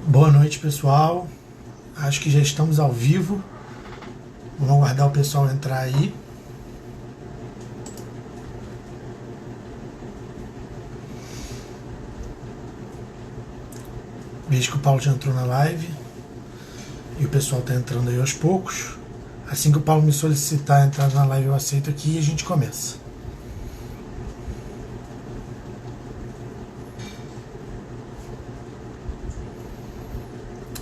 Boa noite, pessoal. Acho que já estamos ao vivo. Vamos aguardar o pessoal entrar aí. Vejo que o Paulo já entrou na live e o pessoal está entrando aí aos poucos. Assim que o Paulo me solicitar entrar na live, eu aceito aqui e a gente começa.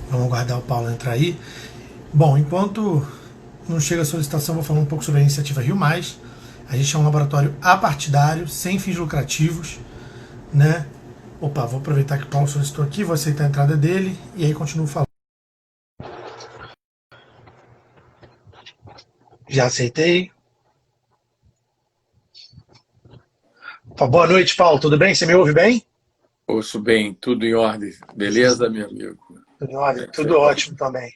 Vamos aguardar o Paulo entrar aí. Bom, enquanto não chega a solicitação, vou falar um pouco sobre a iniciativa Rio Mais. A gente é um laboratório apartidário, sem fins lucrativos, né? Opa, vou aproveitar que o Paulo solicitou aqui, vou aceitar a entrada dele e aí continuo falando. Já aceitei. Boa noite, Paulo. Tudo bem? Você me ouve bem? Ouço bem, tudo em ordem. Beleza, meu amigo? Tudo em Como ordem? é que você Tudo está? ótimo também.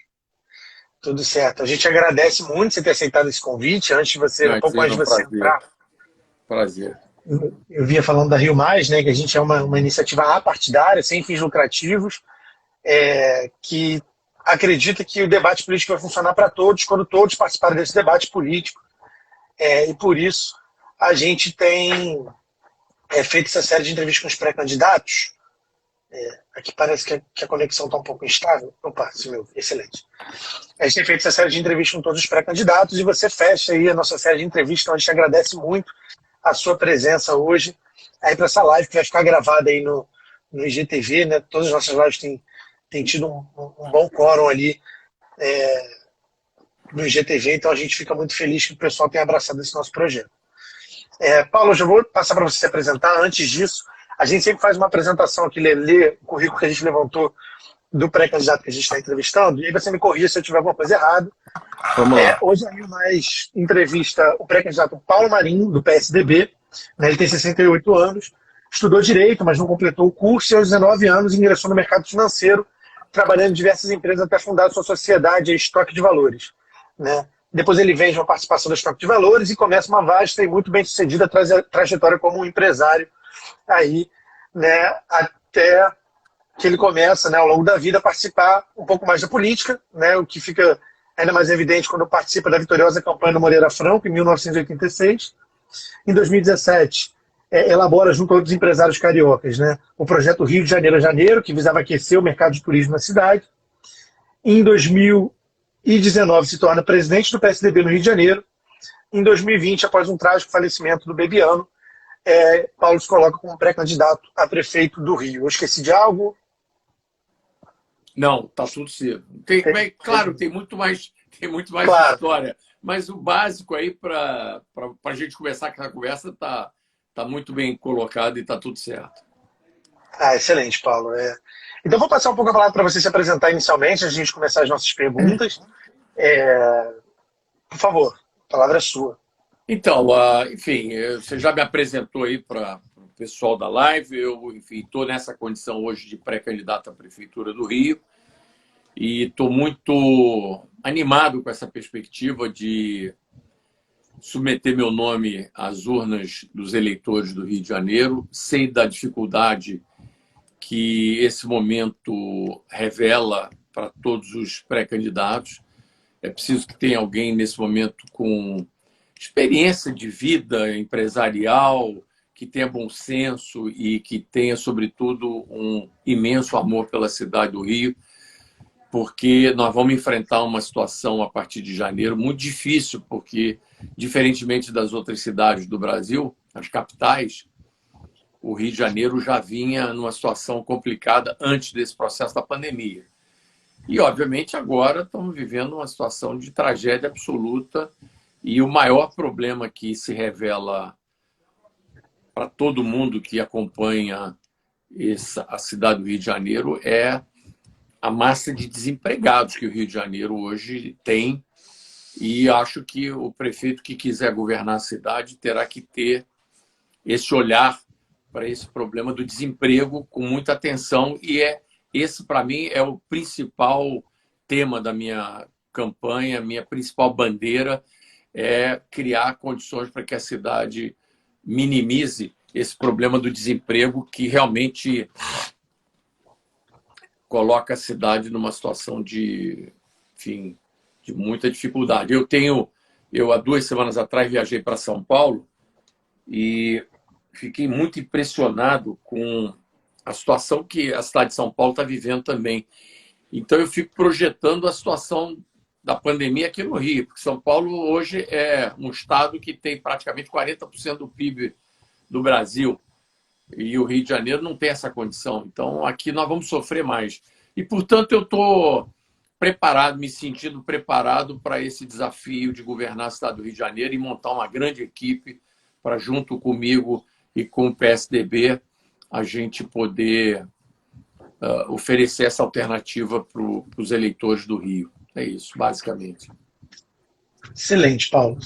Tudo certo. A gente agradece muito você ter aceitado esse convite. Antes de você, um pouco Imagina, antes de um você prazer. entrar, Prazer. eu vinha falando da Rio Mais, né, que a gente é uma iniciativa apartidária, sem fins lucrativos, que acredita que o debate político vai funcionar para todos quando todos participarem desse debate político. E por isso a gente tem feito essa série de entrevistas com os pré-candidatos. Aqui parece que a conexão está um pouco instável. Opa, se meu, excelente. A gente tem feito essa série de entrevistas com todos os pré-candidatos e você fecha aí a nossa série de entrevistas, então a gente agradece muito a sua presença hoje aí para essa live que vai ficar gravada aí no IGTV, né? Todas as nossas lives têm tido um bom quórum ali no IGTV, então a gente fica muito feliz que o pessoal tenha abraçado esse nosso projeto. Paulo, eu já vou passar para você se apresentar. Antes disso, a gente sempre faz uma apresentação aqui, lê o currículo que a gente levantou do pré-candidato que a gente está entrevistando, e aí você me corrija se eu tiver alguma coisa errada. Vamos lá. Hoje a Rio Mais entrevista o pré-candidato Paulo Marinho, do PSDB. Né, ele tem 68 anos, estudou Direito, mas não completou o curso e aos 19 anos ingressou no mercado financeiro, trabalhando em diversas empresas até fundar sua sociedade, a Estoque de Valores. Né? Depois ele vende uma participação da Estoque de Valores e começa uma vasta e muito bem sucedida trajetória como um empresário aí, né, até que ele começa, né, ao longo da vida, a participar um pouco mais da política, né, o que fica ainda mais evidente quando participa da vitoriosa campanha do Moreira Franco, em 1986. Em 2017, elabora, junto a outros empresários cariocas, né, o projeto Rio de Janeiro a Janeiro, que visava aquecer o mercado de turismo na cidade. Em 2019, se torna presidente do PSDB no Rio de Janeiro. Em 2020, após um trágico falecimento do Bebiano, Paulo se coloca como pré-candidato a prefeito do Rio. Eu esqueci de algo? Não, tá tudo certo. Mas, claro, tem muito mais Claro. história, mas o básico aí para a gente começar com a conversa tá muito bem colocado e tá tudo certo. Excelente, Paulo. Então, vou passar um pouco a palavra para você se apresentar inicialmente, antes de a gente começar as nossas perguntas. Por favor, a palavra é sua. Então, enfim, você já me apresentou aí para o pessoal da live. Eu, enfim, estou nessa condição hoje de pré-candidato à Prefeitura do Rio. E estou muito animado com essa perspectiva de submeter meu nome às urnas dos eleitores do Rio de Janeiro. Sei da dificuldade que esse momento revela para todos os pré-candidatos. É preciso que tenha alguém nesse momento com experiência de vida empresarial, que tenha bom senso e que tenha, sobretudo, um imenso amor pela cidade do Rio, porque nós vamos enfrentar uma situação a partir de janeiro muito difícil, porque, diferentemente das outras cidades do Brasil, as capitais, o Rio de Janeiro já vinha numa situação complicada antes desse processo da pandemia. E, obviamente, agora estamos vivendo uma situação de tragédia absoluta e o maior problema que se revela para todo mundo que acompanha a cidade do Rio de Janeiro é a massa de desempregados que o Rio de Janeiro hoje tem, e acho que o prefeito que quiser governar a cidade terá que ter esse olhar para esse problema do desemprego com muita atenção, e esse, para mim, é o principal tema da minha campanha, minha principal bandeira é criar condições para que a cidade minimize esse problema do desemprego, que realmente coloca a cidade numa situação de, enfim, de muita dificuldade. Eu há 2 semanas atrás viajei para São Paulo e fiquei muito impressionado com a situação que a cidade de São Paulo está vivendo também. Então eu fico projetando a situação da pandemia aqui no Rio, porque São Paulo hoje é um estado que tem praticamente 40% do PIB do Brasil. E o Rio de Janeiro não tem essa condição. Então, aqui nós vamos sofrer mais. E, portanto, eu estou preparado, me sentindo preparado para esse desafio de governar a cidade do Rio de Janeiro e montar uma grande equipe para, junto comigo e com o PSDB, a gente poder oferecer essa alternativa para os eleitores do Rio. É isso, basicamente. Excelente, Paulo.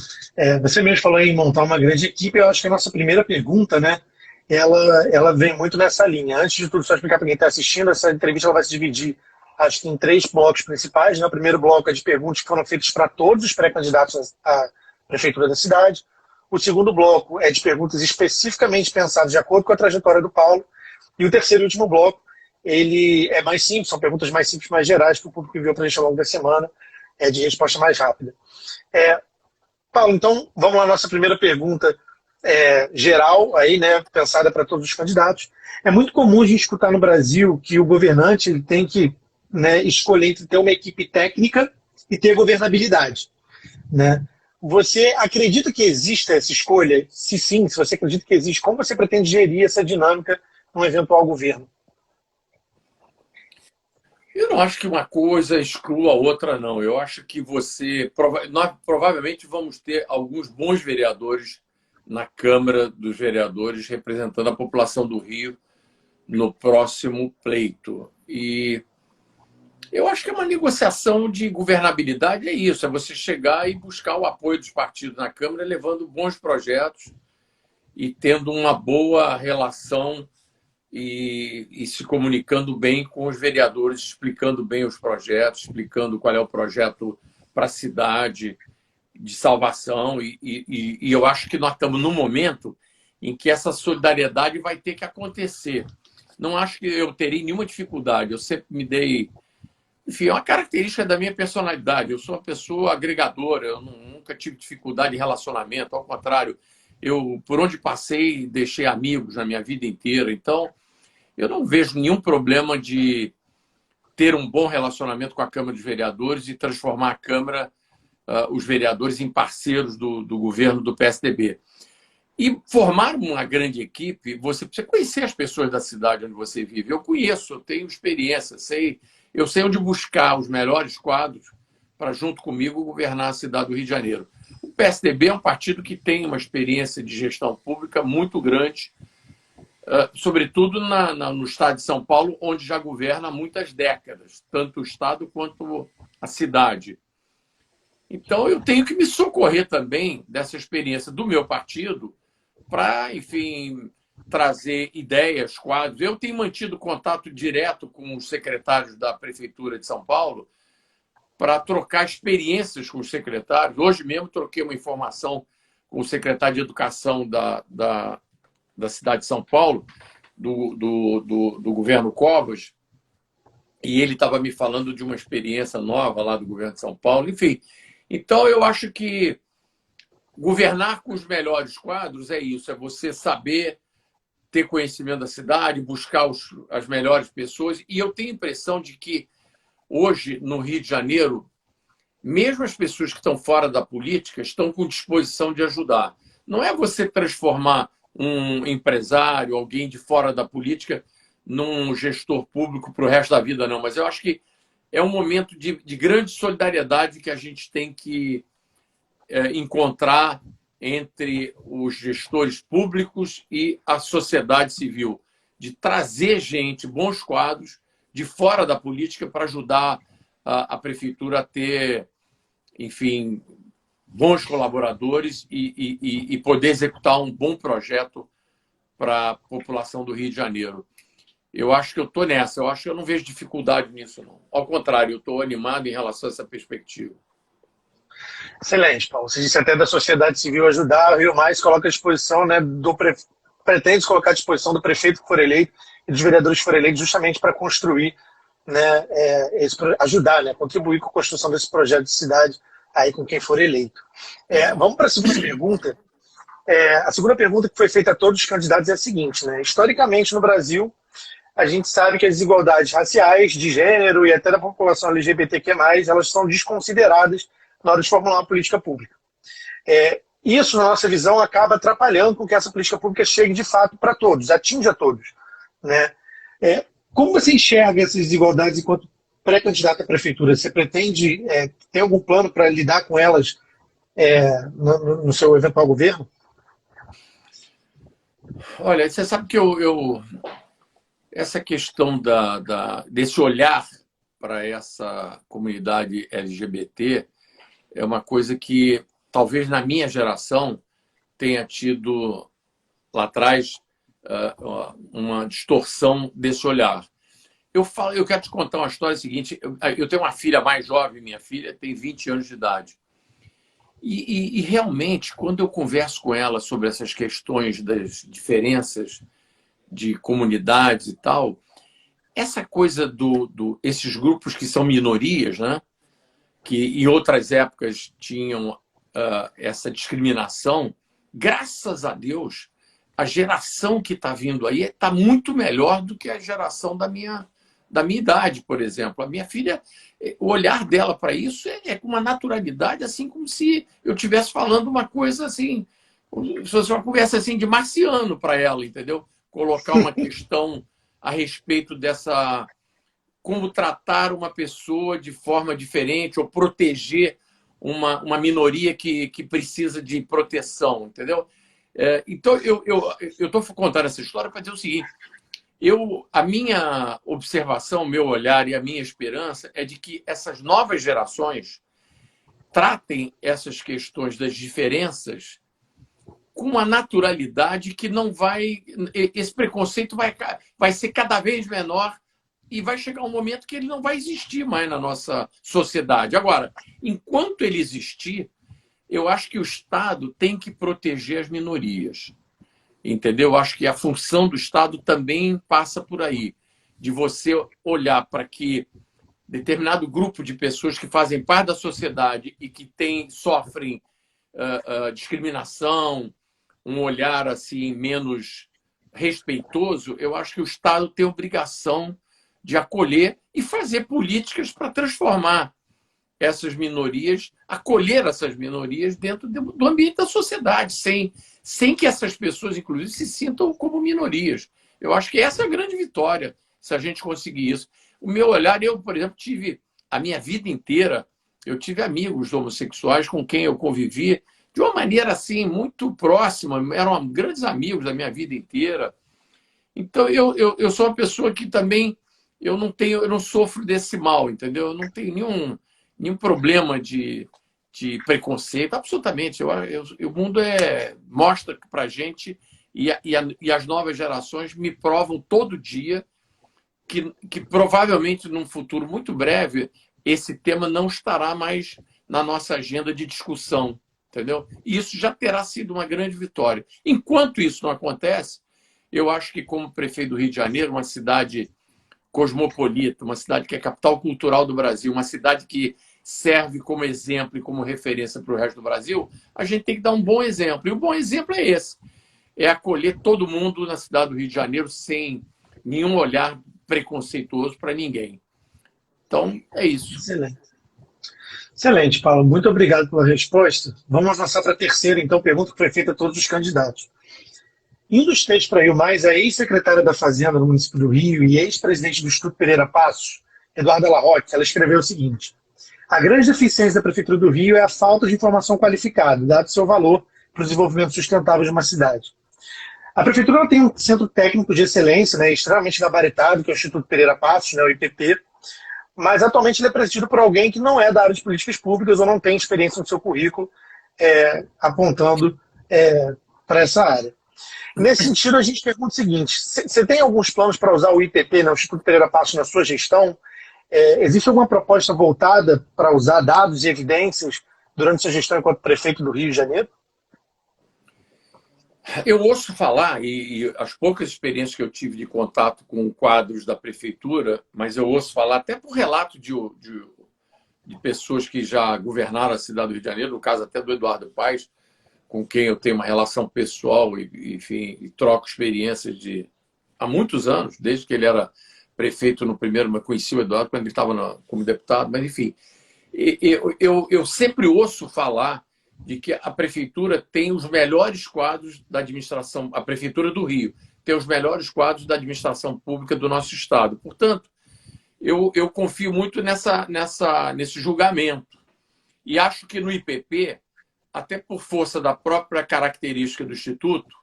Você mesmo falou em montar uma grande equipe. Eu acho que a nossa primeira pergunta, né, ela vem muito nessa linha. Antes de tudo, só explicar para quem está assistindo, essa entrevista ela vai se dividir, acho que em 3 blocos principais, né? O primeiro bloco é de perguntas que foram feitas para todos os pré-candidatos à prefeitura da cidade. O segundo bloco é de perguntas especificamente pensadas de acordo com a trajetória do Paulo. E o terceiro e último bloco, ele é mais simples, são perguntas mais simples, mais gerais, que o público enviou para a gente ao longo da semana, de resposta mais rápida. Paulo, então, vamos lá, nossa primeira pergunta geral, aí, né, pensada para todos os candidatos. É muito comum a gente escutar no Brasil que o governante ele tem que, né, escolher entre ter uma equipe técnica e ter governabilidade, né? Você acredita que existe essa escolha? Se sim, se você acredita que existe, como você pretende gerir essa dinâmica num eventual governo? Eu não acho que uma coisa exclua a outra, não. Eu acho que nós provavelmente vamos ter alguns bons vereadores na Câmara dos Vereadores representando a população do Rio no próximo pleito. E eu acho que é uma negociação de governabilidade, é isso, é você chegar e buscar o apoio dos partidos na Câmara, levando bons projetos e tendo uma boa relação e se comunicando bem com os vereadores, explicando bem os projetos, explicando qual é o projeto para a cidade de salvação. E eu acho que nós estamos num momento em que essa solidariedade vai ter que acontecer. Não acho que eu terei nenhuma dificuldade. Eu sempre me dei... Enfim, é uma característica da minha personalidade. Eu sou uma pessoa agregadora, eu nunca tive dificuldade em relacionamento. Ao contrário, eu, por onde passei, deixei amigos na minha vida inteira. Então, eu não vejo nenhum problema de ter um bom relacionamento com a Câmara dos Vereadores e transformar a Câmara, os vereadores, em parceiros do governo do PSDB. E formar uma grande equipe, você precisa conhecer as pessoas da cidade onde você vive. Eu conheço, eu tenho experiência, eu sei onde buscar os melhores quadros para, junto comigo, governar a cidade do Rio de Janeiro. O PSDB é um partido que tem uma experiência de gestão pública muito grande, sobretudo no estado de São Paulo, onde já governa há muitas décadas, tanto o estado quanto a cidade. Então, eu tenho que me socorrer também dessa experiência do meu partido para, enfim, trazer ideias, quadros. Eu tenho mantido contato direto com os secretários da Prefeitura de São Paulo para trocar experiências com os secretários. Hoje mesmo troquei uma informação com o secretário de Educação da cidade de São Paulo, do governo Covas, e ele estava me falando de uma experiência nova lá do governo de São Paulo. Enfim, então eu acho que governar com os melhores quadros é isso, é você saber ter conhecimento da cidade, buscar as melhores pessoas. E eu tenho a impressão de que hoje, no Rio de Janeiro, mesmo as pessoas que estão fora da política estão com disposição de ajudar. Não é você transformar um empresário, alguém de fora da política, num gestor público para o resto da vida, não. Mas eu acho que é um momento de grande solidariedade que a gente tem que encontrar entre os gestores públicos e a sociedade civil, de trazer gente, bons quadros, de fora da política para ajudar a prefeitura a ter, enfim, bons colaboradores e poder executar um bom projeto para a população do Rio de Janeiro. Eu acho que eu estou nessa, eu acho que eu não vejo dificuldade nisso, não. Ao contrário, eu estou animado em relação a essa perspectiva. Excelente, Paulo. Você disse até da sociedade civil ajudar, o Rio Mais coloca à disposição, né, pretende colocar à disposição do prefeito que for eleito e dos vereadores que for eleito justamente para construir né, ajudar, né, contribuir com a construção desse projeto de cidade aí com quem for eleito. Vamos para a segunda pergunta. A segunda pergunta que foi feita a todos os candidatos é a seguinte, né? Historicamente, no Brasil, a gente sabe que as desigualdades raciais, de gênero e até da população LGBTQ+, elas são desconsideradas na hora de formular uma política pública. Isso, na nossa visão, acaba atrapalhando com que essa política pública chegue de fato para todos, atinja todos, né? Como você enxerga essas desigualdades enquanto pré-candidato à prefeitura? Você pretende ter algum plano para lidar com elas no seu eventual governo? Olha, você sabe que essa questão desse olhar para essa comunidade LGBT é uma coisa que talvez na minha geração tenha tido lá atrás uma distorção desse olhar. Eu quero te contar uma história seguinte. Eu tenho uma filha mais jovem, minha filha tem 20 anos de idade. E realmente, quando eu converso com ela sobre essas questões das diferenças de comunidades e tal, essa coisa esses grupos que são minorias, né, que em outras épocas tinham essa discriminação, graças a Deus, a geração que está vindo aí está muito melhor do que a geração da minha idade, por exemplo. A minha filha, o olhar dela para isso é com uma naturalidade, assim como se eu estivesse falando uma coisa assim, se fosse uma conversa assim de marciano para ela, entendeu? Colocar uma questão a respeito dessa... como tratar uma pessoa de forma diferente ou proteger uma minoria que precisa de proteção, entendeu? Então, eu estou contando essa história para dizer o seguinte: a minha observação, o meu olhar e a minha esperança é de que essas novas gerações tratem essas questões das diferenças com uma naturalidade que não vai... Esse preconceito vai ser cada vez menor e vai chegar um momento que ele não vai existir mais na nossa sociedade. Agora, enquanto ele existir, eu acho que o Estado tem que proteger as minorias. Entendeu? Eu acho que a função do Estado também passa por aí, de você olhar para que determinado grupo de pessoas que fazem parte da sociedade e que sofrem discriminação, um olhar assim menos respeitoso, eu acho que o Estado tem obrigação de acolher e fazer políticas para transformar essas minorias, acolher essas minorias dentro do ambiente da sociedade, sem que essas pessoas, inclusive, se sintam como minorias. Eu acho que essa é a grande vitória, se a gente conseguir isso. O meu olhar, eu, por exemplo, tive a minha vida inteira, eu tive amigos homossexuais com quem eu convivi de uma maneira assim muito próxima, eram grandes amigos da minha vida inteira. Então, eu sou uma pessoa que também eu não sofro desse mal, entendeu? Eu não tenho nenhum problema de preconceito, absolutamente. O mundo mostra para a gente e as novas gerações me provam todo dia que provavelmente, num futuro muito breve, esse tema não estará mais na nossa agenda de discussão, entendeu? E isso já terá sido uma grande vitória. Enquanto isso não acontece, eu acho que, como prefeito do Rio de Janeiro, uma cidade cosmopolita, uma cidade que é capital cultural do Brasil, uma cidade que serve como exemplo e como referência para o resto do Brasil, a gente tem que dar um bom exemplo. E o bom exemplo é esse: é acolher todo mundo na cidade do Rio de Janeiro sem nenhum olhar preconceituoso para ninguém. Então, é isso. Excelente. Excelente, Paulo. Muito obrigado pela resposta. Vamos avançar para a terceira, então, pergunta que foi feita a todos os candidatos. Em um dos textos para Rio Mais, a ex-secretária da Fazenda no município do Rio e ex-presidente do Instituto Pereira Passos, Eduarda Larroque, ela escreveu o seguinte: a grande deficiência da Prefeitura do Rio é a falta de informação qualificada, dado seu valor para o desenvolvimento sustentável de uma cidade. A Prefeitura tem um centro técnico de excelência, né, extremamente gabaritado, que é o Instituto Pereira Passos, né, o IPP, mas atualmente ele é presidido por alguém que não é da área de políticas públicas ou não tem experiência no seu currículo apontando para essa área. Nesse sentido, a gente pergunta o seguinte: você tem alguns planos para usar o IPP, né, o Instituto Pereira Passos, na sua gestão? Existe alguma proposta voltada para usar dados e evidências durante sua gestão enquanto prefeito do Rio de Janeiro? Eu ouço falar, e as poucas experiências que eu tive de contato com quadros da prefeitura, mas eu ouço falar até por relato de pessoas que já governaram a cidade do Rio de Janeiro, no caso até do Eduardo Paes, com quem eu tenho uma relação pessoal enfim, e troco experiências há muitos anos, desde que ele era prefeito no primeiro, mas conheci o Eduardo quando ele estava como deputado, mas enfim. Eu sempre ouço falar de que a prefeitura tem os melhores quadros da administração, a prefeitura do Rio tem os melhores quadros da administração pública do nosso estado. Portanto, eu confio muito nesse julgamento. E acho que no IPP, até por força da própria característica do Instituto,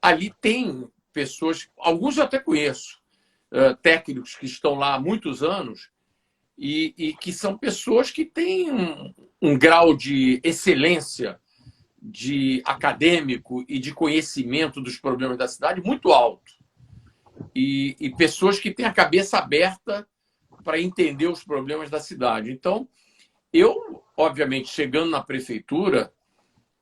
ali tem pessoas, alguns eu até conheço, técnicos que estão lá há muitos anos e que são pessoas que têm um grau de excelência de acadêmico e de conhecimento dos problemas da cidade muito alto. E pessoas que têm a cabeça aberta para entender os problemas da cidade. Então, eu, obviamente, chegando na prefeitura,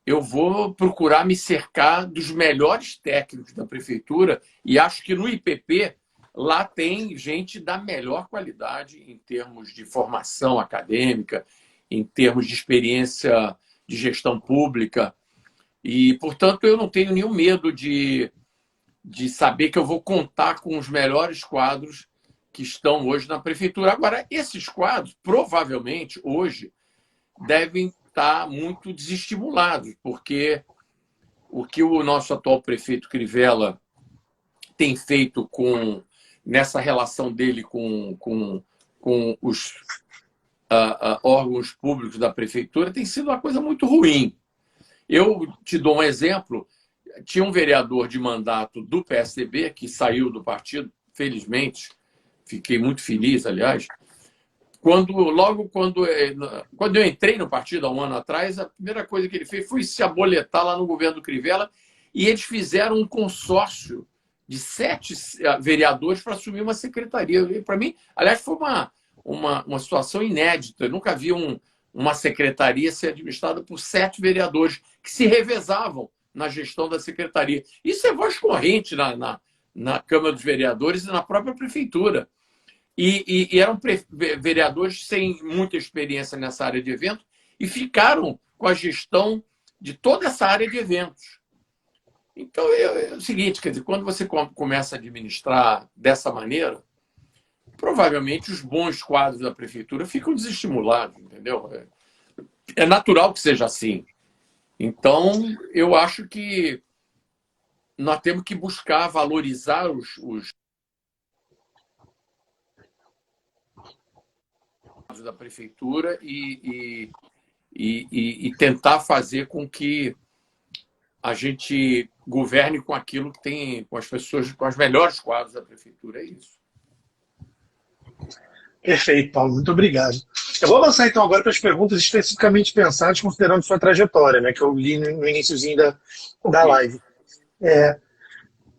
eu vou procurar me cercar dos melhores técnicos da prefeitura e acho que no IPP lá tem gente da melhor qualidade em termos de formação acadêmica, em termos de experiência de gestão pública. E, portanto, eu não tenho nenhum medo de saber que eu vou contar com os melhores quadros que estão hoje na prefeitura. Agora, esses quadros, provavelmente, hoje, devem estar muito desestimulados, porque o que o nosso atual prefeito Crivella tem feito nessa relação dele com os órgãos públicos da prefeitura tem sido uma coisa muito ruim. Eu te dou um exemplo. Tinha um vereador de mandato do PSDB que saiu do partido, felizmente, fiquei muito feliz, aliás, logo quando eu entrei no partido há um ano atrás, a primeira coisa que ele fez foi se aboletar lá no governo do Crivella e eles fizeram um consórcio de 7 vereadores para assumir uma secretaria. Para mim, aliás, foi uma situação inédita. Eu nunca vi uma secretaria ser administrada por 7 vereadores que se revezavam na gestão da secretaria. Isso é voz corrente na Câmara dos Vereadores e na própria prefeitura. E eram vereadores sem muita experiência nessa área de eventos e ficaram com a gestão de toda essa área de eventos. Então, é o seguinte, quer dizer, quando você começa a administrar dessa maneira, provavelmente os bons quadros da prefeitura ficam desestimulados, entendeu? É natural que seja assim. Então, eu acho que nós temos que buscar valorizar os da prefeitura e tentar fazer com que a gente governe com aquilo que tem, com as pessoas, com os melhores quadros da prefeitura. É isso. Perfeito, Paulo. Muito obrigado. Eu vou avançar então agora para as perguntas especificamente pensadas considerando sua trajetória, né, que eu li no iniciozinho da live.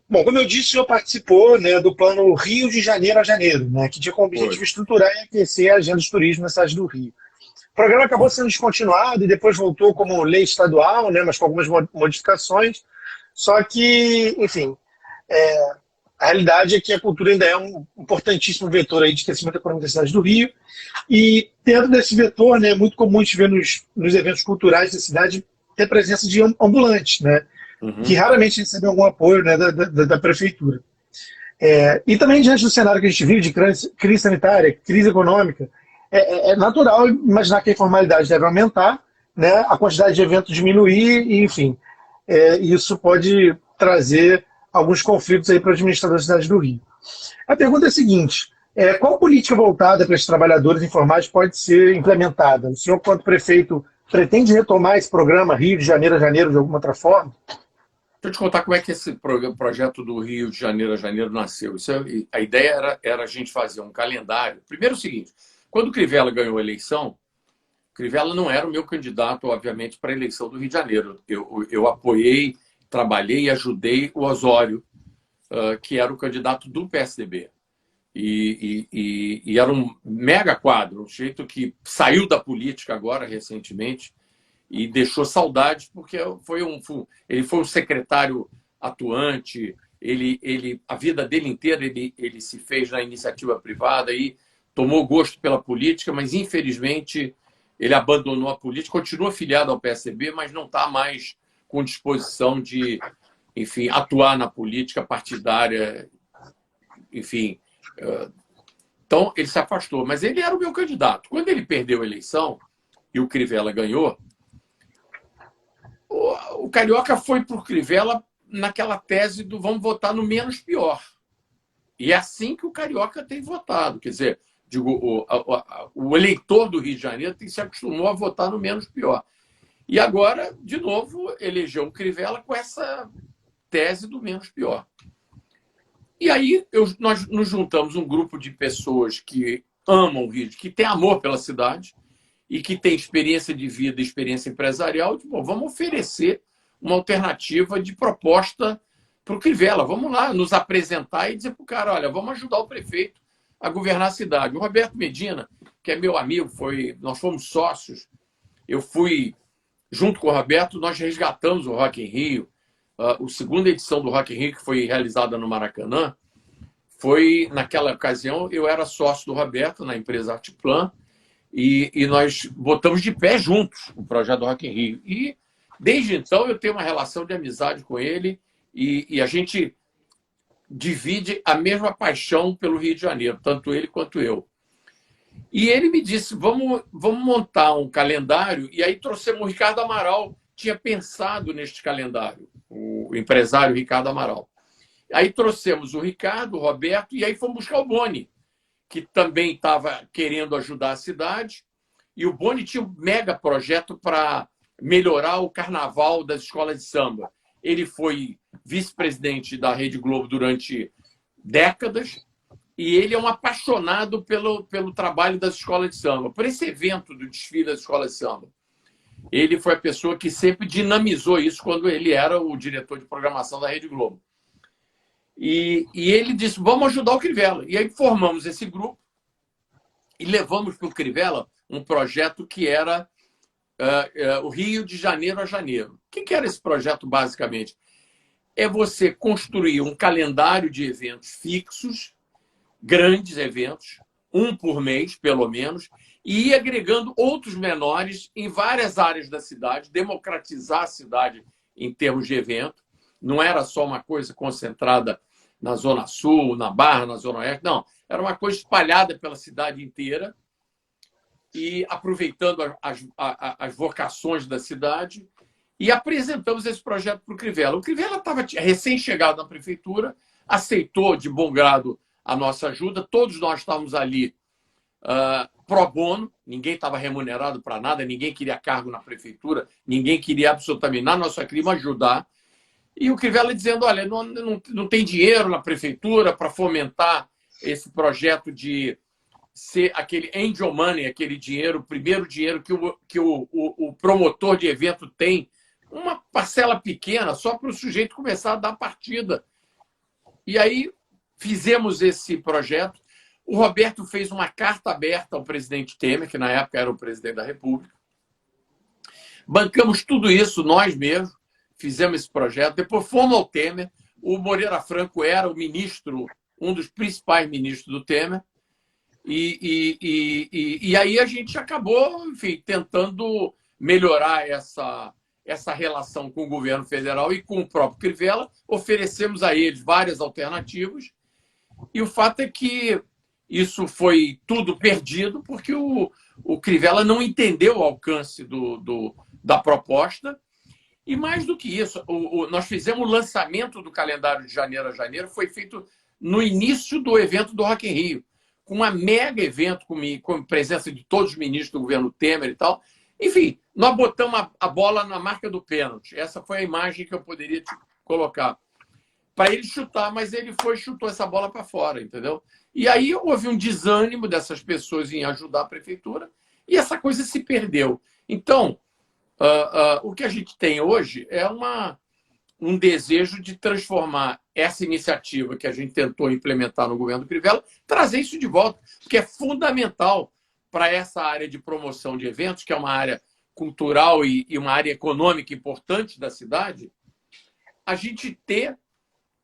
Bom, como eu disse, o senhor participou, né, do plano Rio de Janeiro a Janeiro, né, que tinha como objetivo estruturar e aquecer a agenda de turismo na cidade do Rio. O programa acabou sendo descontinuado e depois voltou como lei estadual, né, mas com algumas modificações. Só que, enfim, a realidade é que a cultura ainda é um importantíssimo vetor aí de crescimento econômico da cidade do Rio. E dentro desse vetor, né, é muito comum a gente ver nos eventos culturais da cidade ter presença de ambulantes, né, que raramente recebem algum apoio, né, da prefeitura. E também diante do cenário que a gente vive de crise sanitária, crise econômica, é natural imaginar que a informalidade deve aumentar, né, a quantidade de eventos diminuir e, enfim, isso pode trazer alguns conflitos aí para o administrador da cidade do Rio. A pergunta é a seguinte: qual política voltada para esses trabalhadores informais pode ser implementada? O senhor, quanto prefeito, pretende retomar esse programa Rio de Janeiro a Janeiro de alguma outra forma? Deixa eu te contar como é que esse projeto do Rio de Janeiro a Janeiro nasceu. A ideia era a gente fazer um calendário. Primeiro é o seguinte: quando o Crivella ganhou a eleição, Crivella não era o meu candidato, obviamente, para a eleição do Rio de Janeiro. Eu apoiei, trabalhei e ajudei o Osório, que era o candidato do PSDB. E era um mega quadro, um jeito que saiu da política agora, recentemente, e deixou saudades, porque ele foi um secretário atuante, a vida dele inteira ele se fez na iniciativa privada e tomou gosto pela política, mas infelizmente ele abandonou a política, continua filiado ao PSDB, mas não está mais com disposição de, enfim, atuar na política partidária, enfim. Então, ele se afastou. Mas ele era o meu candidato. Quando ele perdeu a eleição e o Crivella ganhou, o Carioca foi para o Crivella naquela tese do vamos votar no menos pior. E é assim que o Carioca tem votado. Quer dizer, o eleitor do Rio de Janeiro se acostumou a votar no menos pior. E agora, de novo, elegeu o Crivella com essa tese do menos pior. E aí nós nos juntamos um grupo de pessoas que amam o Rio, que tem amor pela cidade e que tem experiência de vida, experiência empresarial. Bom, vamos oferecer uma alternativa de proposta para o Crivella. Vamos lá nos apresentar e dizer para o cara, olha, vamos ajudar o prefeito a governar a cidade. O Roberto Medina, que é meu amigo, nós fomos sócios. Eu fui, junto com o Roberto, nós resgatamos o Rock in Rio. A segunda edição do Rock in Rio, que foi realizada no Maracanã, naquela ocasião, eu era sócio do Roberto na empresa Artiplan e nós botamos de pé juntos o projeto do Rock in Rio. E, desde então, eu tenho uma relação de amizade com ele e a gente divide a mesma paixão pelo Rio de Janeiro, tanto ele quanto eu. E ele me disse, vamos montar um calendário, e aí trouxemos o Ricardo Amaral, tinha pensado neste calendário, o empresário Ricardo Amaral. Aí trouxemos o Ricardo, o Roberto, e aí fomos buscar o Boni, que também estava querendo ajudar a cidade, e o Boni tinha um mega projeto para melhorar o carnaval das escolas de samba. Ele foi vice-presidente da Rede Globo durante décadas, e ele é um apaixonado pelo trabalho das escolas de samba, por esse evento do desfile das escolas de samba. Ele foi a pessoa que sempre dinamizou isso quando ele era o diretor de programação da Rede Globo. E ele disse, vamos ajudar o Crivella. E aí formamos esse grupo e levamos para o Crivella um projeto que era o Rio de Janeiro a Janeiro. O que era esse projeto, basicamente? É você construir um calendário de eventos fixos, grandes eventos, um por mês, pelo menos, e ir agregando outros menores em várias áreas da cidade, democratizar a cidade em termos de evento. Não era só uma coisa concentrada na Zona Sul, na Barra, na Zona Oeste, não. Era uma coisa espalhada pela cidade inteira e aproveitando as vocações da cidade, e apresentamos esse projeto para o Crivella. O Crivella estava recém-chegado na prefeitura, aceitou de bom grado a nossa ajuda, todos nós estávamos ali pro bono, ninguém estava remunerado para nada, ninguém queria cargo na prefeitura, ninguém queria absolutamente nada, nós só queríamos ajudar. E o Crivella dizendo, olha, não tem dinheiro na prefeitura para fomentar esse projeto de ser aquele angel money, aquele dinheiro, o primeiro dinheiro que o promotor de evento tem, uma parcela pequena, só para o sujeito começar a dar partida. E aí fizemos esse projeto. O Roberto fez uma carta aberta ao presidente Temer, que na época era o presidente da República. Bancamos tudo isso, nós mesmos, fizemos esse projeto. Depois fomos ao Temer. O Moreira Franco era o ministro, um dos principais ministros do Temer. E aí a gente acabou, enfim, tentando melhorar essa relação com o governo federal e com o próprio Crivella. Oferecemos a eles várias alternativas. E o fato é que isso foi tudo perdido porque o Crivella não entendeu o alcance da proposta. E mais do que isso, nós fizemos o lançamento do calendário de janeiro a janeiro, foi feito no início do evento do Rock in Rio, com um mega evento, com presença de todos os ministros do governo Temer e tal. Enfim, nós botamos a bola na marca do pênalti. Essa foi a imagem que eu poderia te colocar. Para ele chutar, mas ele chutou essa bola para fora, entendeu? E aí houve um desânimo dessas pessoas em ajudar a prefeitura e essa coisa se perdeu. Então, o que a gente tem hoje é um desejo de transformar essa iniciativa que a gente tentou implementar no governo do Crivella, trazer isso de volta, porque é fundamental para essa área de promoção de eventos, que é uma área cultural e uma área econômica importante da cidade, a gente ter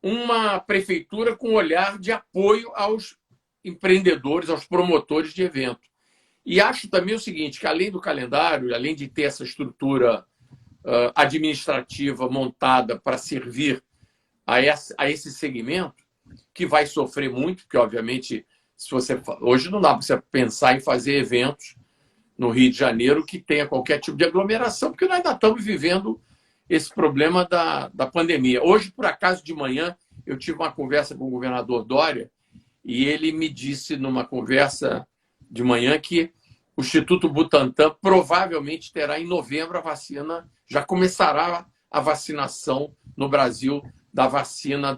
uma prefeitura com olhar de apoio aos empreendedores, aos promotores de evento. E acho também o seguinte, que além do calendário, além de ter essa estrutura administrativa montada para servir a esse segmento, que vai sofrer muito, porque, obviamente, hoje não dá para você pensar em fazer eventos no Rio de Janeiro que tenha qualquer tipo de aglomeração, porque nós ainda estamos vivendo esse problema da pandemia. Hoje, por acaso, de manhã, eu tive uma conversa com o governador Dória e ele me disse, numa conversa de manhã, que o Instituto Butantan provavelmente terá em novembro a vacina, já começará a vacinação no Brasil da vacina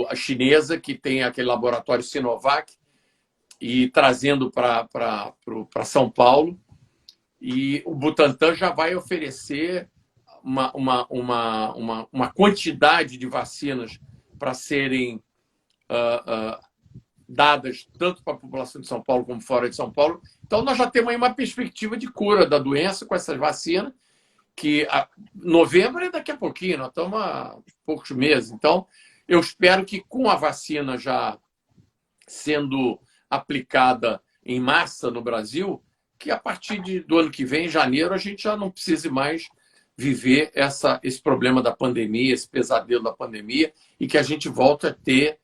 a chinesa, que tem aquele laboratório Sinovac, e trazendo para São Paulo. E o Butantan já vai oferecer uma quantidade de vacinas para serem dadas tanto para a população de São Paulo como fora de São Paulo. Então, nós já temos aí uma perspectiva de cura da doença com essas vacinas, que novembro é daqui a pouquinho, nós estamos há poucos meses. Então, eu espero que com a vacina já sendo aplicada em massa no Brasil, que a partir do ano que vem, em janeiro, a gente já não precise mais viver esse problema da pandemia, esse pesadelo da pandemia, e que a gente volte a ter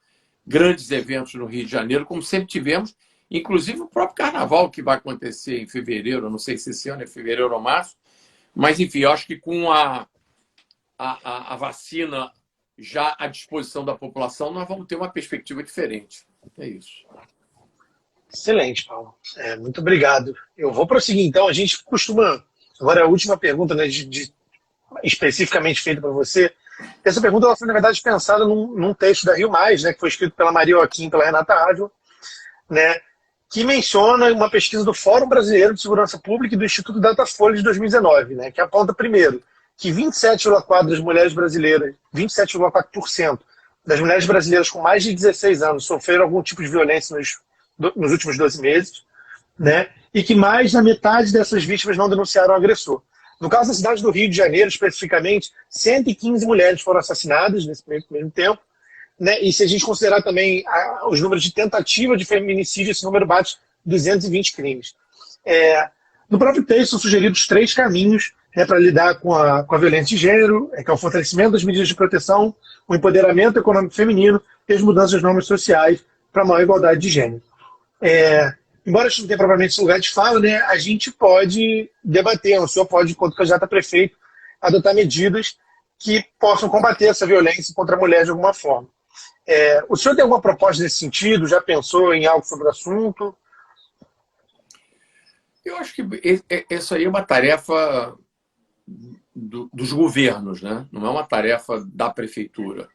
grandes eventos no Rio de Janeiro, como sempre tivemos, inclusive o próprio Carnaval, que vai acontecer em fevereiro, não sei se esse ano é fevereiro ou março, mas, enfim, eu acho que com a vacina já à disposição da população, nós vamos ter uma perspectiva diferente. É isso. Excelente, Paulo. Muito obrigado. Eu vou prosseguir, então. A gente costuma... Agora, a última pergunta, né, especificamente feita para você. Essa pergunta ela foi, na verdade, pensada num texto da Rio Mais, né, que foi escrito pela Maria Joaquim e pela Renata Ávila, né, que menciona uma pesquisa do Fórum Brasileiro de Segurança Pública e do Instituto Datafolha de 2019, né, que aponta, primeiro, que 27,4% das mulheres brasileiras, 27,4% das mulheres brasileiras com mais de 16 anos sofreram algum tipo de violência nos últimos 12 meses, né, e que mais da metade dessas vítimas não denunciaram o agressor. No caso da cidade do Rio de Janeiro, especificamente, 115 mulheres foram assassinadas nesse mesmo tempo, né? E se a gente considerar também os números de tentativa de feminicídio, esse número bate 220 crimes. No próprio texto são sugeridos 3 caminhos, né, para lidar com a violência de gênero, que é o fortalecimento das medidas de proteção, o empoderamento econômico feminino e as mudanças das normas sociais para a maior igualdade de gênero. Embora a gente não tenha propriamente esse lugar de fala, né, a gente pode debater, o senhor pode, enquanto candidato a prefeito, adotar medidas que possam combater essa violência contra a mulher de alguma forma. O senhor tem alguma proposta nesse sentido? Já pensou em algo sobre o assunto? Eu acho que isso aí é uma tarefa dos governos, né? Não é uma tarefa da prefeitura.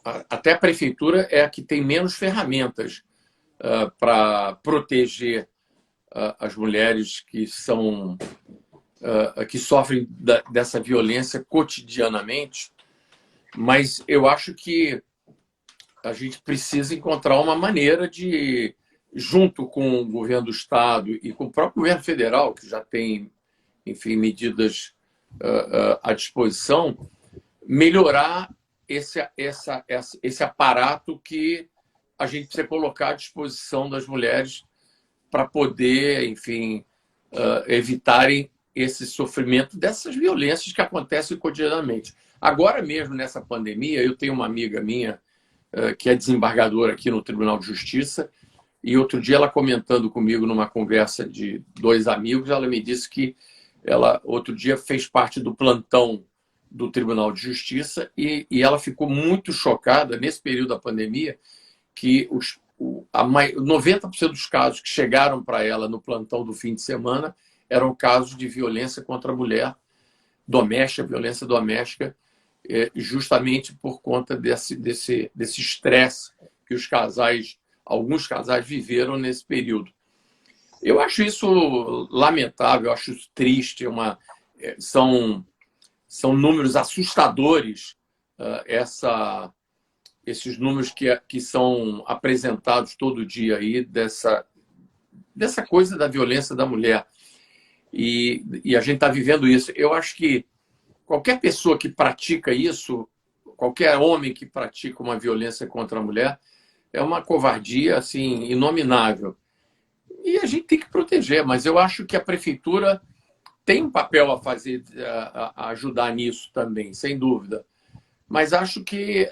Até a prefeitura é a que tem menos ferramentas para proteger as mulheres que sofrem dessa violência cotidianamente, mas eu acho que a gente precisa encontrar uma maneira de, junto com o governo do Estado e com o próprio governo federal, que já tem, enfim, medidas à disposição, melhorar esse aparato que a gente precisa colocar à disposição das mulheres para poder, enfim, evitarem esse sofrimento dessas violências que acontecem cotidianamente. Agora mesmo, nessa pandemia, eu tenho uma amiga minha que é desembargadora aqui no Tribunal de Justiça, e outro dia ela comentando comigo numa conversa de 2 amigos, ela me disse que ela outro dia fez parte do plantão do Tribunal de Justiça e ela ficou muito chocada nesse período da pandemia que 90% dos casos que chegaram para ela no plantão do fim de semana eram casos de violência contra a mulher doméstica, violência doméstica, justamente por conta desse estresse que alguns casais viveram nesse período. Eu acho isso lamentável, eu acho isso triste, são números assustadores, esses números que são apresentados todo dia aí dessa coisa da violência da mulher. E a gente está vivendo isso. Eu acho que qualquer pessoa que pratica isso, qualquer homem que pratica uma violência contra a mulher, é uma covardia assim, inominável. E a gente tem que proteger, mas eu acho que a prefeitura tem um papel a fazer, a ajudar nisso também, sem dúvida. Mas acho que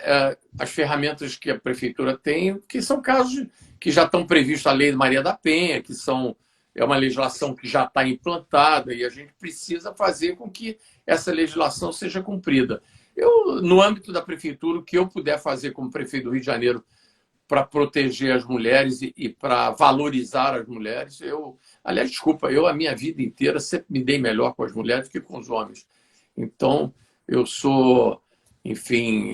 as ferramentas que a prefeitura tem, que são casos que já estão previstos a Lei Maria da Penha, que é uma legislação que já está implantada e a gente precisa fazer com que essa legislação seja cumprida. No âmbito da prefeitura, o que eu puder fazer como prefeito do Rio de Janeiro para proteger as mulheres e para valorizar as mulheres, aliás, desculpa, a minha vida inteira sempre me dei melhor com as mulheres do que com os homens. Então, eu sou, enfim,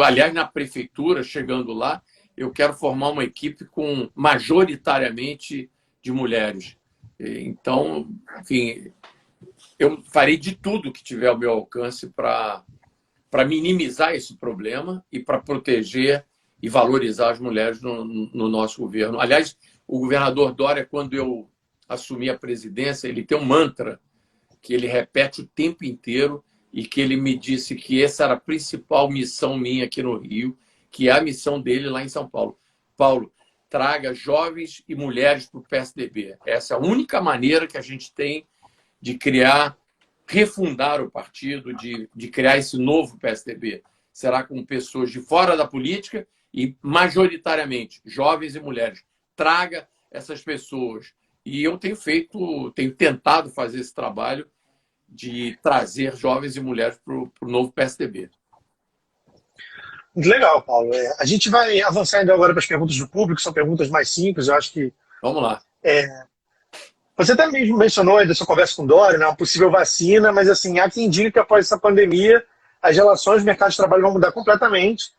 aliás, na prefeitura, chegando lá, eu quero formar uma equipe com majoritariamente de mulheres. Então, enfim, eu farei de tudo que tiver ao meu alcance para minimizar esse problema e para proteger e valorizar as mulheres no nosso governo. Aliás, o governador Dória, quando eu assumi a presidência, ele tem um mantra que ele repete o tempo inteiro e que ele me disse que essa era a principal missão minha aqui no Rio, que é a missão dele lá em São Paulo. Paulo, traga jovens e mulheres para o PSDB. Essa é a única maneira que a gente tem de refundar o partido, de criar esse novo PSDB. Será com pessoas de fora da política e, majoritariamente, jovens e mulheres. Traga essas pessoas. E eu tenho tentado fazer esse trabalho de trazer jovens e mulheres para o novo PSDB. Muito legal, Paulo. A gente vai avançar ainda agora para as perguntas do público, são perguntas mais simples, eu acho que... Vamos lá. Você até mesmo mencionou aí da sua conversa com o Dória, né, uma possível vacina, mas assim, há quem diga que após essa pandemia as relações do mercado de trabalho vão mudar completamente,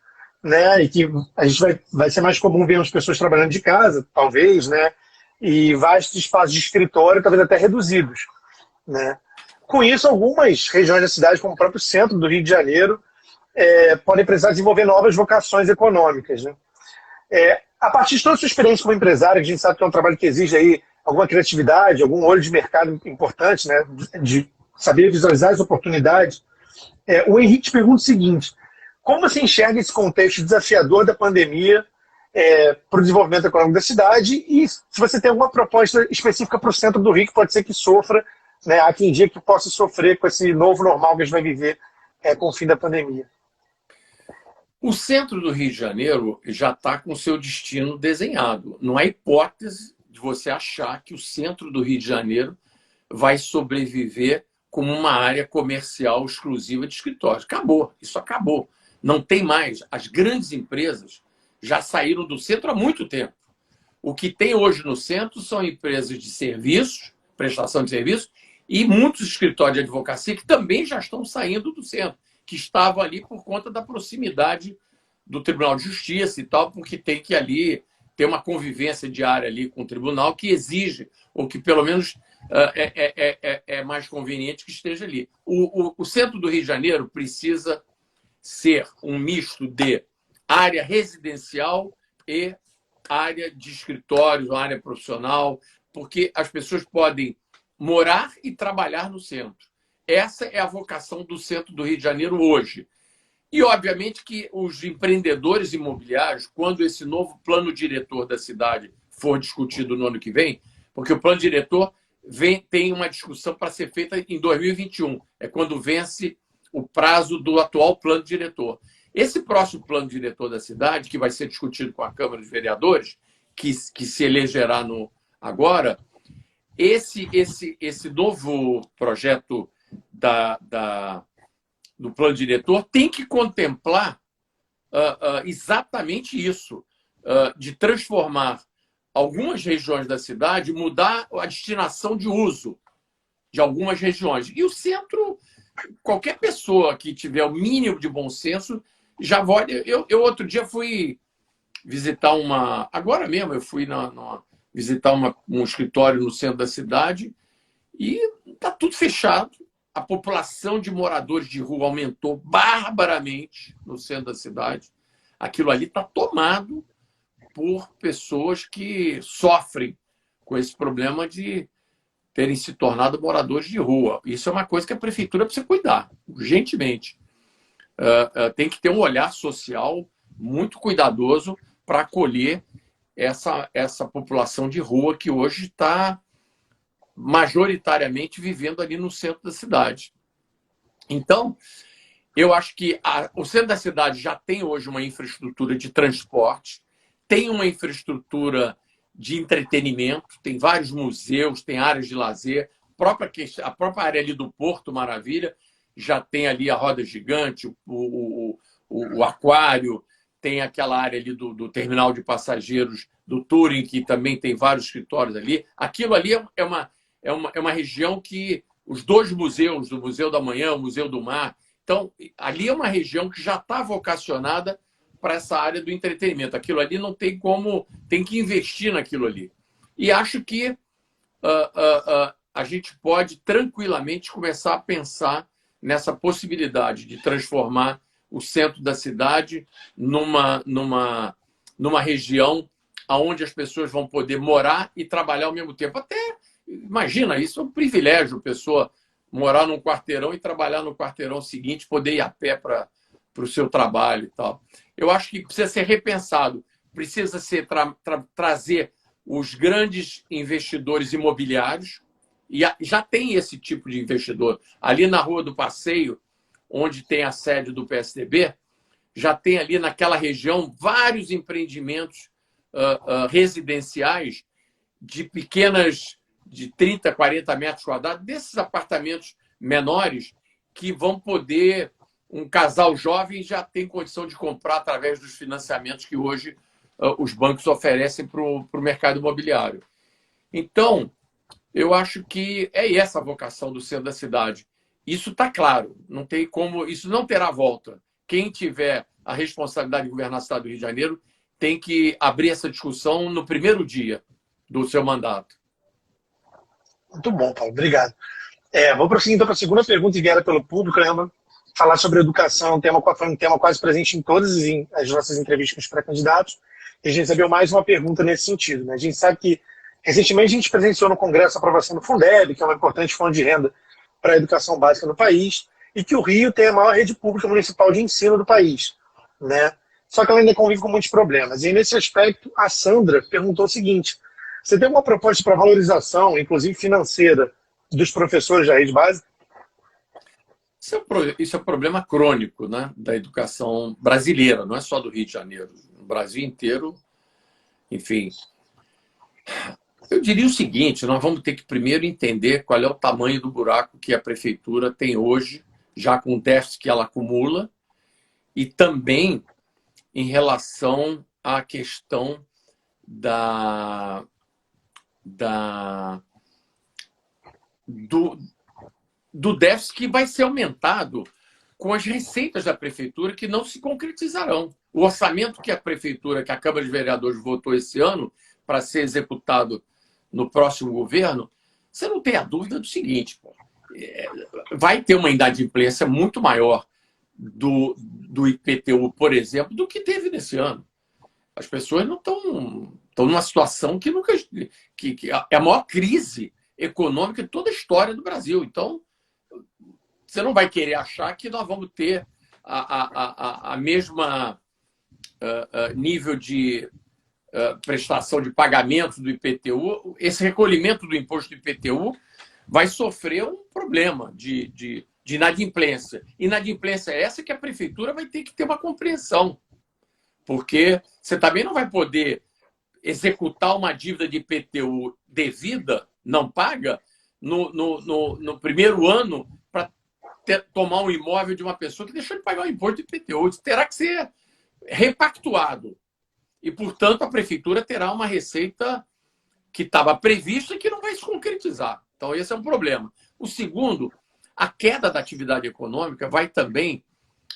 né, e que a gente vai ser mais comum ver as pessoas trabalhando de casa, talvez, né, e vastos espaços de escritório, talvez até reduzidos, né. Com isso, algumas regiões da cidade, como o próprio centro do Rio de Janeiro, podem precisar desenvolver novas vocações econômicas, né. A partir de toda a sua experiência como empresário, que a gente sabe que é um trabalho que exige aí alguma criatividade, algum olho de mercado importante, né, de saber visualizar as oportunidades, o Henrique te pergunta o seguinte: como você enxerga esse contexto desafiador da pandemia para o desenvolvimento econômico da cidade e se você tem alguma proposta específica para o centro do Rio que pode ser que sofra, né, há quem diga que possa sofrer com esse novo normal que a gente vai viver com o fim da pandemia? O centro do Rio de Janeiro já está com o seu destino desenhado. Não há hipótese de você achar que o centro do Rio de Janeiro vai sobreviver como uma área comercial exclusiva de escritórios. Acabou, isso acabou. Não tem mais. As grandes empresas já saíram do centro há muito tempo. O que tem hoje no centro são empresas de serviços, prestação de serviços, e muitos escritórios de advocacia que também já estão saindo do centro, que estavam ali por conta da proximidade do Tribunal de Justiça e tal, porque tem que ali ter uma convivência diária ali com o tribunal que exige, ou que pelo menos é mais conveniente que esteja ali. O centro do Rio de Janeiro precisa ser um misto de área residencial e área de escritórios, área profissional, porque as pessoas podem morar e trabalhar no centro. Essa é a vocação do centro do Rio de Janeiro hoje. E, obviamente, que os empreendedores imobiliários, quando esse novo plano diretor da cidade for discutido no ano que vem, porque o plano diretor tem uma discussão para ser feita em 2021, é quando vence o prazo do atual plano diretor. Esse próximo plano diretor da cidade, que vai ser discutido com a Câmara de Vereadores, que se elegerá agora, esse novo projeto do plano diretor tem que contemplar exatamente isso, de transformar algumas regiões da cidade, mudar a destinação de uso de algumas regiões. E o centro, qualquer pessoa que tiver o mínimo de bom senso, já pode... Eu outro dia fui visitar agora mesmo eu fui visitar um escritório no centro da cidade e está tudo fechado. A população de moradores de rua aumentou barbaramente no centro da cidade. Aquilo ali está tomado por pessoas que sofrem com esse problema de terem se tornado moradores de rua. Isso é uma coisa que a prefeitura precisa cuidar, urgentemente. Tem que ter um olhar social muito cuidadoso para acolher essa população de rua que hoje está majoritariamente vivendo ali no centro da cidade. Então, eu acho que o centro da cidade já tem hoje uma infraestrutura de transporte, tem uma infraestrutura de entretenimento, tem vários museus, tem áreas de lazer, a própria área ali do Porto Maravilha já tem ali a roda gigante, o aquário, tem aquela área ali do terminal de passageiros do Touring, que também tem vários escritórios ali. Aquilo ali é uma região que os dois museus, o Museu da Manhã, o Museu do Mar, então, ali é uma região que já está vocacionada para essa área do entretenimento. Aquilo ali não tem como, tem que investir naquilo ali. E acho que a gente pode tranquilamente começar a pensar nessa possibilidade de transformar o centro da cidade numa região onde as pessoas vão poder morar e trabalhar ao mesmo tempo. Até, imagina, isso é um privilégio, a pessoa morar num quarteirão e trabalhar no quarteirão seguinte, poder ir a pé para o seu trabalho e tal. Eu acho que precisa ser repensado, precisa ser trazer os grandes investidores imobiliários, e já tem esse tipo de investidor. Ali na Rua do Passeio, onde tem a sede do PSDB, já tem ali naquela região vários empreendimentos residenciais de pequenas, de 30, 40 metros quadrados, desses apartamentos menores que vão poder, um casal jovem já tem condição de comprar através dos financiamentos que hoje os bancos oferecem para o mercado imobiliário. Então, eu acho que é essa a vocação do centro da cidade. Isso está claro, não tem como, isso não terá volta. Quem tiver a responsabilidade de governar a cidade do Rio de Janeiro tem que abrir essa discussão no primeiro dia do seu mandato. Muito bom, Paulo. Obrigado. Vou prosseguir então para a segunda pergunta enviada pelo público, né? Falar sobre educação, foi um tema quase presente em todas as nossas entrevistas com os pré-candidatos. E a gente recebeu mais uma pergunta nesse sentido, né? A gente sabe que, recentemente, a gente presenciou no Congresso a aprovação do Fundeb, que é uma importante fonte de renda para a educação básica no país, e que o Rio tem a maior rede pública municipal de ensino do país, né? Só que ela ainda convive com muitos problemas. E, nesse aspecto, a Sandra perguntou o seguinte: você tem alguma proposta para valorização, inclusive financeira, dos professores da rede básica? Isso é um problema crônico, né, da educação brasileira, não é só do Rio de Janeiro. No Brasil inteiro, enfim. Eu diria o seguinte: nós vamos ter que primeiro entender qual é o tamanho do buraco que a prefeitura tem hoje, já com o déficit que ela acumula, e também em relação à questão do déficit que vai ser aumentado com as receitas da prefeitura que não se concretizarão. O orçamento que a prefeitura, que a Câmara de Vereadores votou esse ano para ser executado no próximo governo, você não tem a dúvida do seguinte: vai ter uma inadimplência muito maior do IPTU, por exemplo, do que teve nesse ano. As pessoas não estão numa situação que nunca... que é a maior crise econômica de toda a história do Brasil. Então, você não vai querer achar que nós vamos ter a mesma nível de prestação de pagamento do IPTU. Esse recolhimento do imposto do IPTU vai sofrer um problema de inadimplência. Inadimplência é essa que a prefeitura vai ter que ter uma compreensão, porque você também não vai poder executar uma dívida de IPTU devida, não paga, no primeiro ano para tomar um imóvel de uma pessoa que deixou de pagar o imposto de IPTU. Isso terá que ser repactuado. E, portanto, a prefeitura terá uma receita que estava prevista e que não vai se concretizar. Então, esse é um problema. O segundo, a queda da atividade econômica vai também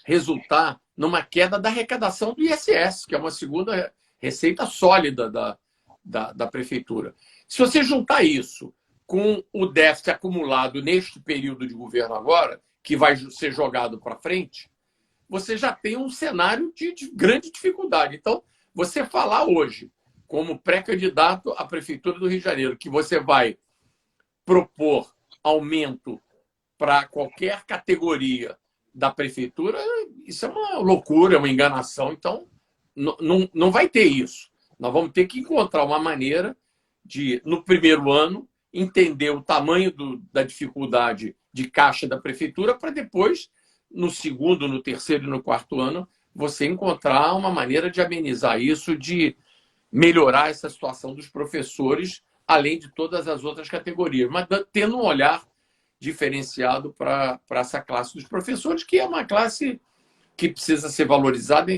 resultar numa queda da arrecadação do ISS, que é uma segunda receita sólida da prefeitura. Se você juntar isso com o déficit acumulado neste período de governo agora, que vai ser jogado para frente, você já tem um cenário de grande dificuldade. Então, você falar hoje como pré-candidato à Prefeitura do Rio de Janeiro, que você vai propor aumento para qualquer categoria da Prefeitura, isso é uma loucura, é uma enganação. Então, não vai ter isso. Nós vamos ter que encontrar uma maneira de, no primeiro ano, entender o tamanho da dificuldade de caixa da Prefeitura para depois, no segundo, no terceiro e no quarto ano, você encontrar uma maneira de amenizar isso, de melhorar essa situação dos professores, além de todas as outras categorias, mas tendo um olhar diferenciado para essa classe dos professores, que é uma classe que precisa ser valorizada.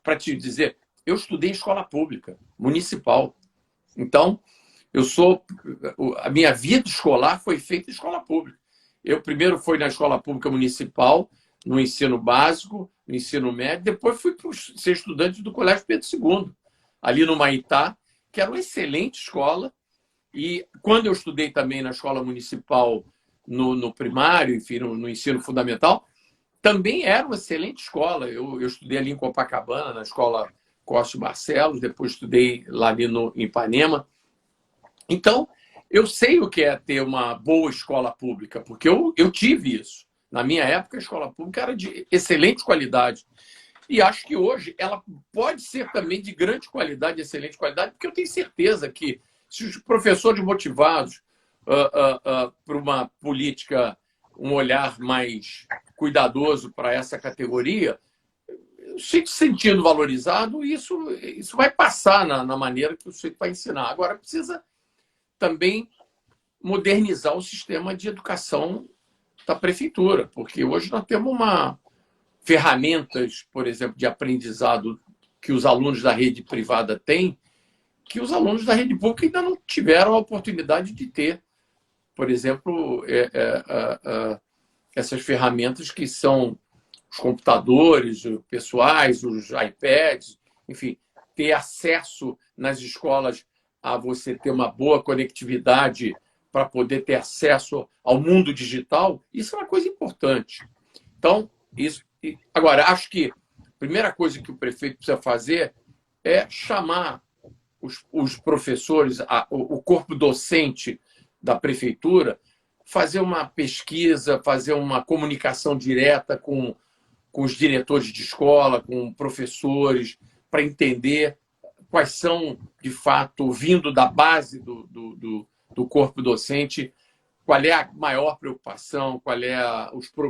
Para te dizer, eu estudei em escola pública, municipal. Então, a minha vida escolar foi feita em escola pública. Eu primeiro fui na escola pública municipal, no ensino básico, no ensino médio, depois fui para ser estudante do Colégio Pedro II, ali no Maitá, que era uma excelente escola. E quando eu estudei também na escola municipal, no primário, enfim, no ensino fundamental, também era uma excelente escola. Eu estudei ali em Copacabana, na escola Costa Barcelos, depois estudei lá ali em Ipanema. Então, eu sei o que é ter uma boa escola pública, porque eu tive isso. Na minha época, a escola pública era de excelente qualidade. E acho que hoje ela pode ser também de grande qualidade, de excelente qualidade, porque eu tenho certeza que se os professores motivados por uma política, um olhar mais cuidadoso para essa categoria, se sentindo valorizado, isso vai passar na maneira que o sujeito vai ensinar. Agora, precisa também modernizar o sistema de educação da prefeitura, porque hoje nós temos ferramentas, por exemplo, de aprendizado que os alunos da rede privada têm, que os alunos da rede pública ainda não tiveram a oportunidade de ter. Por exemplo, essas ferramentas que são os computadores pessoais, os iPads, enfim, ter acesso nas escolas a você ter uma boa conectividade para poder ter acesso ao mundo digital, isso é uma coisa importante. Então, isso. Agora, acho que a primeira coisa que o prefeito precisa fazer é chamar os professores, o corpo docente da prefeitura, fazer uma pesquisa, fazer uma comunicação direta com os diretores de escola, com professores, para entender quais são, de fato, vindo da base do corpo docente, qual é a maior preocupação,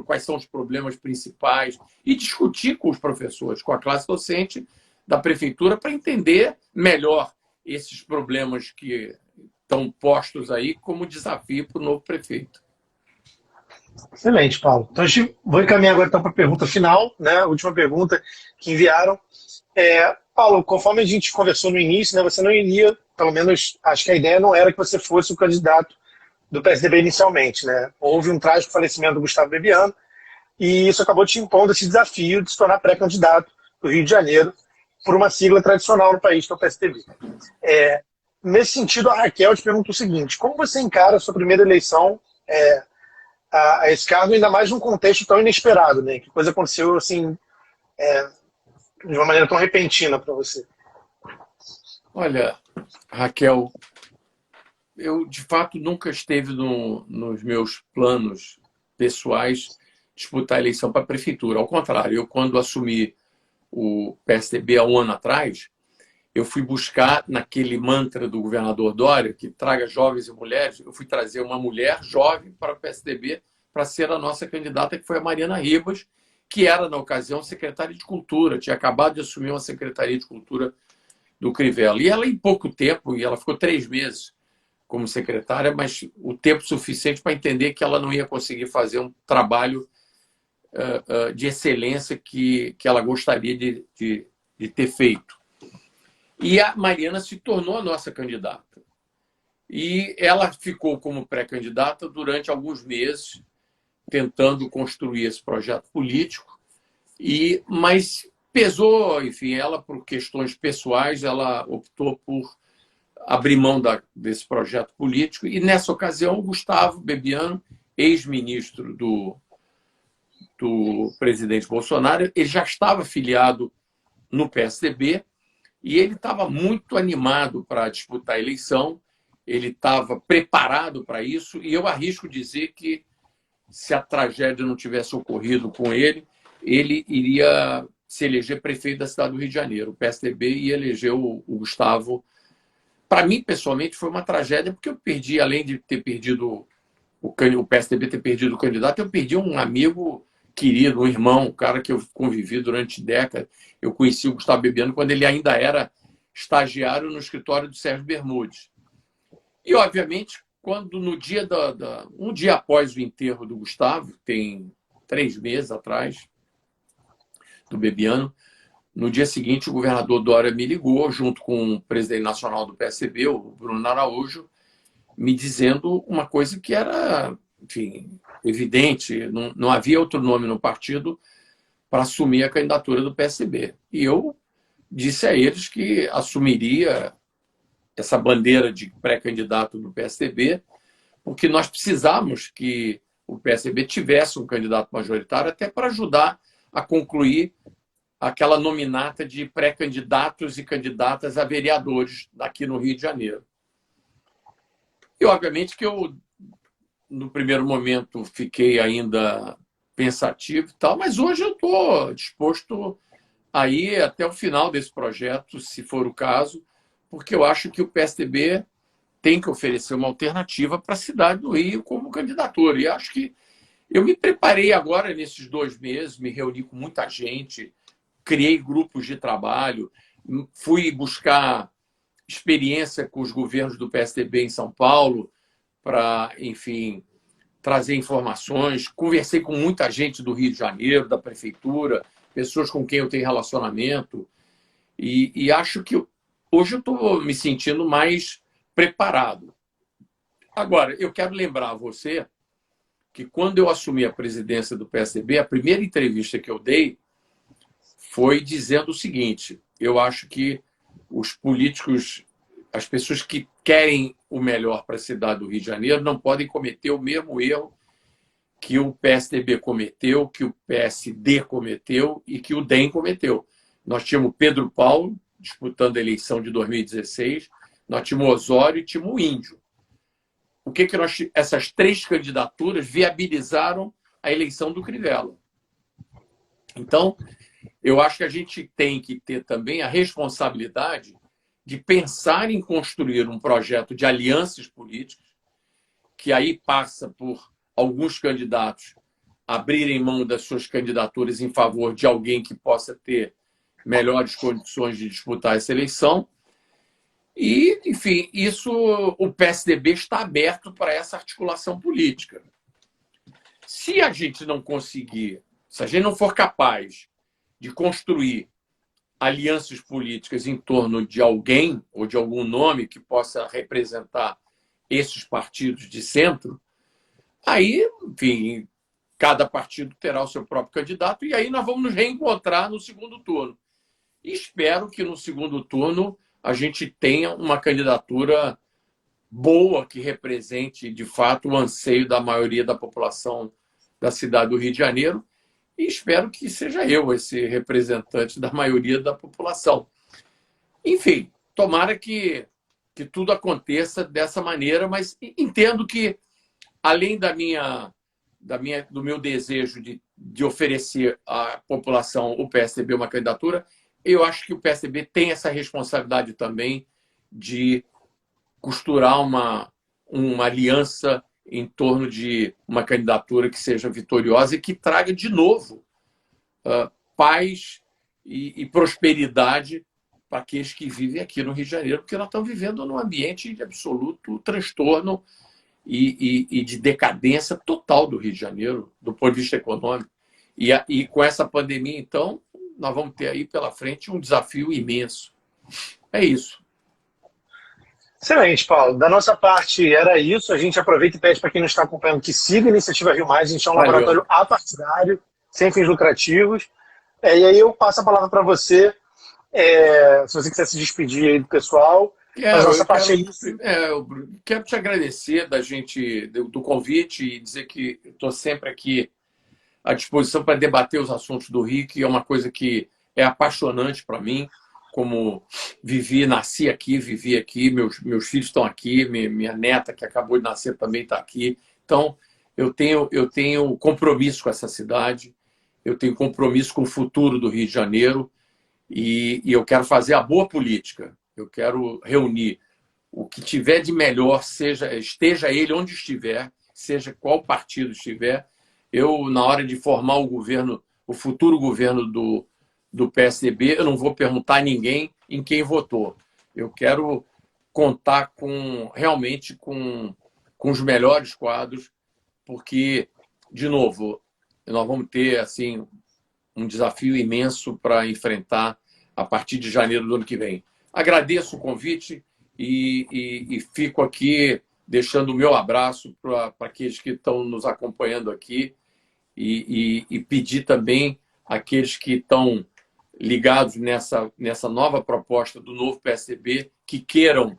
quais são os problemas principais, e discutir com os professores, com a classe docente da prefeitura, para entender melhor esses problemas que estão postos aí como desafio para o novo prefeito. Excelente, Paulo. Então, a gente vou encaminhar agora então, para a pergunta final, né? A última pergunta que enviaram. Paulo, conforme a gente conversou no início, né, você não iria, pelo menos acho que a ideia não era que você fosse o candidato do PSDB inicialmente, né? Houve um trágico falecimento do Gustavo Bebiano e isso acabou te impondo esse desafio de se tornar pré-candidato do Rio de Janeiro por uma sigla tradicional no país, que é o PSDB. Nesse sentido, a Raquel te pergunta o seguinte: como você encara a sua primeira eleição a esse cargo, ainda mais num contexto tão inesperado, né? Que coisa aconteceu assim, de uma maneira tão repentina para você? Olha, Raquel, eu de fato nunca esteve nos meus planos pessoais disputar a eleição para a prefeitura. Ao contrário, eu quando assumi o PSDB há um ano atrás, eu fui buscar naquele mantra do governador Dória, que traga jovens e mulheres, eu fui trazer uma mulher jovem para o PSDB para ser a nossa candidata, que foi a Mariana Ribas, que era, na ocasião, secretária de Cultura, tinha acabado de assumir uma secretaria de Cultura do Crivella. E ela, em pouco tempo, e ela ficou 3 meses como secretária, mas o tempo suficiente para entender que ela não ia conseguir fazer um trabalho de excelência que ela gostaria de ter feito. E a Mariana se tornou a nossa candidata. E ela ficou como pré-candidata durante alguns meses, tentando construir esse projeto político, mas pesou, enfim, ela, por questões pessoais, ela optou por abrir mão desse projeto político, e nessa ocasião o Gustavo Bebiano, ex-ministro do presidente Bolsonaro, ele já estava filiado no PSDB, E ele estava muito animado para disputar a eleição, ele estava preparado para isso, e eu arrisco dizer que, se a tragédia não tivesse ocorrido com ele iria se eleger prefeito da cidade do Rio de Janeiro. O PSDB ia eleger o Gustavo. Para mim, pessoalmente, foi uma tragédia, porque eu perdi, além de ter perdido o PSDB ter perdido o candidato, eu perdi um amigo querido, um irmão, um cara que eu convivi durante décadas. Eu conheci o Gustavo Bebiano quando ele ainda era estagiário no escritório do Sérgio Bermudes. E, obviamente, quando no dia um dia após o enterro do Gustavo, tem 3 meses atrás, do Bebiano, no dia seguinte o governador Dória me ligou, junto com o presidente nacional do PSB, o Bruno Araújo, me dizendo uma coisa que era, enfim, evidente, não havia outro nome no partido para assumir a candidatura do PSB. E eu disse a eles que assumiria essa bandeira de pré-candidato do PSDB, porque nós precisamos que o PSDB tivesse um candidato majoritário até para ajudar a concluir aquela nominata de pré-candidatos e candidatas a vereadores aqui no Rio de Janeiro. E, obviamente, que eu, no primeiro momento, fiquei ainda pensativo e tal, mas hoje eu estou disposto a ir até o final desse projeto, se for o caso, porque eu acho que o PSDB tem que oferecer uma alternativa para a cidade do Rio como candidatura. E acho que eu me preparei agora nesses 2 meses, me reuni com muita gente, criei grupos de trabalho, fui buscar experiência com os governos do PSDB em São Paulo para, enfim, trazer informações. Conversei com muita gente do Rio de Janeiro, da prefeitura, pessoas com quem eu tenho relacionamento. E acho que hoje eu estou me sentindo mais preparado. Agora, eu quero lembrar a você que quando eu assumi a presidência do PSDB, a primeira entrevista que eu dei foi dizendo o seguinte: eu acho que os políticos, as pessoas que querem o melhor para a cidade do Rio de Janeiro, não podem cometer o mesmo erro que o PSDB cometeu, que o PSD cometeu e que o DEM cometeu. Nós tínhamos o Pedro Paulo disputando a eleição de 2016, nós tínhamos o Osório e tínhamos o Índio. O que essas 3 candidaturas viabilizaram a eleição do Crivella. Então, eu acho que a gente tem que ter também a responsabilidade de pensar em construir um projeto de alianças políticas, que aí passa por alguns candidatos abrirem mão das suas candidaturas em favor de alguém que possa ter melhores condições de disputar essa eleição. E, enfim, isso, o PSDB está aberto para essa articulação política. Se a gente não conseguir, se a gente não for capaz de construir alianças políticas em torno de alguém ou de algum nome que possa representar esses partidos de centro, aí, enfim, cada partido terá o seu próprio candidato e aí nós vamos nos reencontrar no segundo turno. E espero que no segundo turno a gente tenha uma candidatura boa que represente, de fato, o anseio da maioria da população da cidade do Rio de Janeiro. E espero que seja eu esse representante da maioria da população. Enfim, tomara que tudo aconteça dessa maneira, mas entendo que, além do meu desejo de oferecer à população, o PSDB, uma candidatura, eu acho que o PSDB tem essa responsabilidade também de costurar uma aliança em torno de uma candidatura que seja vitoriosa e que traga de novo paz e prosperidade para aqueles que vivem aqui no Rio de Janeiro, porque nós estamos vivendo num ambiente de absoluto transtorno e de decadência total do Rio de Janeiro, do ponto de vista econômico. E com essa pandemia, então, nós vamos ter aí pela frente um desafio imenso. É isso. Excelente, Paulo. Da nossa parte era isso. A gente aproveita e pede para quem não está acompanhando que siga a Iniciativa Rio Mais. A gente é um laboratório apartidário, sem fins lucrativos. E aí eu passo a palavra para você, se você quiser se despedir aí do pessoal. Eu quero te agradecer do convite e dizer que estou sempre aqui à disposição para debater os assuntos do Rio, que é uma coisa que é apaixonante para mim. como vivi, nasci aqui, vivi aqui, meus filhos estão aqui, minha neta, que acabou de nascer, também está aqui. Então, eu tenho compromisso com essa cidade, eu tenho compromisso com o futuro do Rio de Janeiro e eu quero fazer a boa política. Eu quero reunir o que tiver de melhor, esteja ele onde estiver, seja qual partido estiver. Eu, na hora de formar o governo, o futuro governo do PSDB, eu não vou perguntar a ninguém em quem votou. Eu quero contar realmente com os melhores quadros, porque, de novo, nós vamos ter assim, um desafio imenso para enfrentar a partir de janeiro do ano que vem. Agradeço o convite e fico aqui deixando o meu abraço para aqueles que estão nos acompanhando aqui e pedir também àqueles que estão ligados nessa nova proposta do novo PSDB que queiram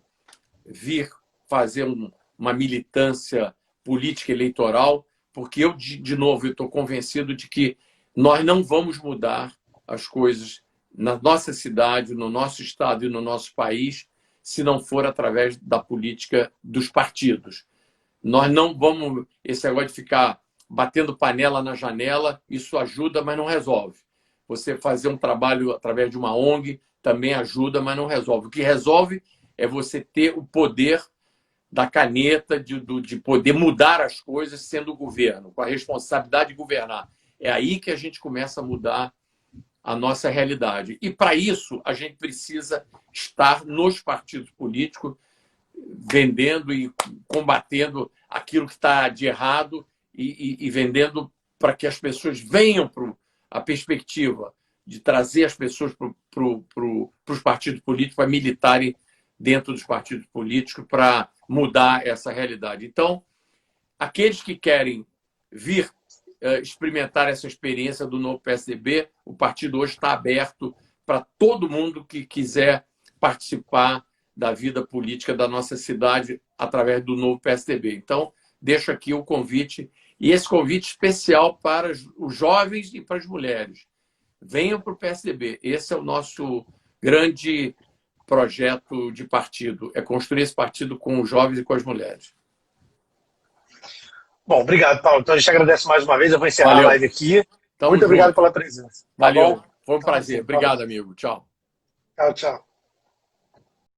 vir fazer uma militância política eleitoral, porque eu, de novo, estou convencido de que nós não vamos mudar as coisas na nossa cidade, no nosso estado e no nosso país se não for através da política dos partidos. Nós não vamos... Esse negócio de ficar batendo panela na janela, isso ajuda, mas não resolve. Você fazer um trabalho através de uma ONG também ajuda, mas não resolve. O que resolve é você ter o poder da caneta, de poder mudar as coisas sendo o governo, com a responsabilidade de governar. É aí que a gente começa a mudar a nossa realidade. E, para isso, a gente precisa estar nos partidos políticos, vendendo e combatendo aquilo que está de errado e vendendo para que as pessoas venham para a perspectiva de trazer as pessoas para os partidos políticos, para militarem dentro dos partidos políticos, para mudar essa realidade. Então, aqueles que querem vir experimentar essa experiência do novo PSDB, o partido hoje está aberto para todo mundo que quiser participar da vida política da nossa cidade através do novo PSDB. Então, deixo aqui o convite, e esse convite especial para os jovens e para as mulheres. Venham para o PSDB. Esse é o nosso grande projeto de partido, é construir esse partido com os jovens e com as mulheres. Bom, obrigado, Paulo. Então a gente agradece mais uma vez. Eu vou encerrar a live aqui. Muito obrigado pela presença. Valeu. Foi um prazer. Obrigado, amigo. Tchau. Tchau, tchau.